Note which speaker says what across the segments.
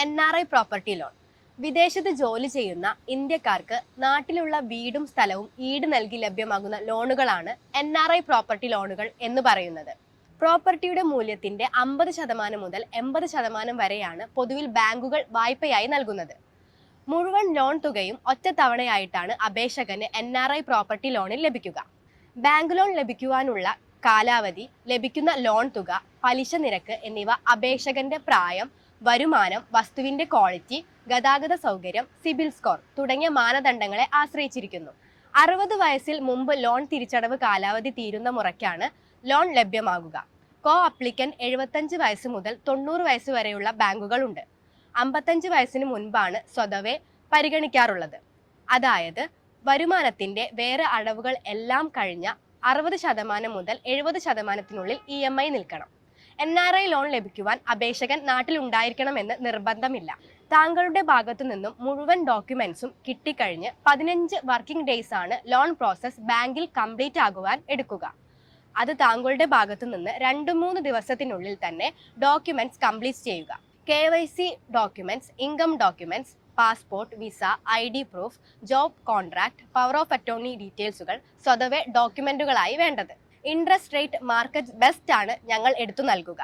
Speaker 1: NRI property loan. വിദേശത്ത് ജോലി ചെയ്യുന്ന ഇന്ത്യക്കാർക്ക് നാട്ടിലുള്ള വീടും സ്ഥലവും ഈട് നൽകി ലഭ്യമാകുന്ന ലോണുകളാണ് NRI പ്രോപ്പർട്ടി ലോണുകൾ എന്ന് പറയുന്നത്. പ്രോപ്പർട്ടിയുടെ മൂല്യത്തിന്റെ 50% മുതൽ 80% വരെയാണ് പൊതുവിൽ ബാങ്കുകൾ വായ്പയായി നൽകുന്നത്. മുഴുവൻ ലോൺ തുകയും ഒറ്റത്തവണയായിട്ടാണ് അപേക്ഷകന് NRI പ്രോപ്പർട്ടി ലോണിൽ ലഭിക്കുക. ബാങ്ക് ലോൺ ലഭിക്കുവാനുള്ള കാലാവധി, ലഭിക്കുന്ന ലോൺ തുക, പലിശ നിരക്ക് എന്നിവ അപേക്ഷകന്റെ പ്രായം, വരുമാനം, വസ്തുവിന്റെ ക്വാളിറ്റി, ഗതാഗത സൗകര്യം, സിബിൽ സ്കോർ തുടങ്ങിയ മാനദണ്ഡങ്ങളെ ആശ്രയിച്ചിരിക്കുന്നു. 60 വയസ്സിൽ മുമ്പ് ലോൺ തിരിച്ചടവ് കാലാവധി തീരുന്ന മുറയ്ക്കാണ് ലോൺ ലഭ്യമാകുക. കോ അപ്ലിക്കന്റ് 75 വയസ്സ് മുതൽ 90 വയസ്സ് വരെയുള്ള ബാങ്കുകളുണ്ട്. 55 വയസ്സിന് മുൻപാണ് സ്വതവേ പരിഗണിക്കാറുള്ളത്. അതായത് വരുമാനത്തിന്റെ വേറെ അടവുകൾ എല്ലാം കഴിഞ്ഞ 60% മുതൽ 70%-നുള്ളിൽ EMI നിൽക്കണം. NRI ലോൺ ലഭിക്കുവാൻ അപേക്ഷകൻ നാട്ടിലുണ്ടായിരിക്കണമെന്ന് നിർബന്ധമില്ല. താങ്കളുടെ ഭാഗത്തു നിന്നും മുഴുവൻ ഡോക്യുമെന്റ്സും കിട്ടിക്കഴിഞ്ഞ് 15 വർക്കിംഗ് ഡേയ്സ് ആണ് ലോൺ പ്രോസസ് ബാങ്കിൽ കംപ്ലീറ്റ് ആകുവാൻ എടുക്കുക. അത് താങ്കളുടെ ഭാഗത്തു നിന്ന് 2-3 ദിവസത്തിനുള്ളിൽ തന്നെ ഡോക്യുമെന്റ്സ് കംപ്ലീറ്റ് ചെയ്യുക. KYC documents, income documents, passport, visa, ID proof, job contract, power of attorney ഡീറ്റെയിൽസുകൾ സ്വതവേ ഡോക്യുമെന്റുകളായി വേണ്ടത്. ഇൻട്രസ്റ്റ് റേറ്റ് മാർക്കറ്റ് ബെസ്റ്റ് ആണ് ഞങ്ങൾ എടുത്തു നൽകുക.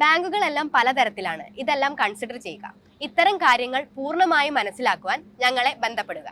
Speaker 1: ബാങ്കുകളെല്ലാം പലതരത്തിലാണ്, ഇതെല്ലാം കൺസിഡർ ചെയ്യുക. ഇത്തരം കാര്യങ്ങൾ പൂർണ്ണമായും മനസ്സിലാക്കുവാൻ ഞങ്ങളെ ബന്ധപ്പെടുക.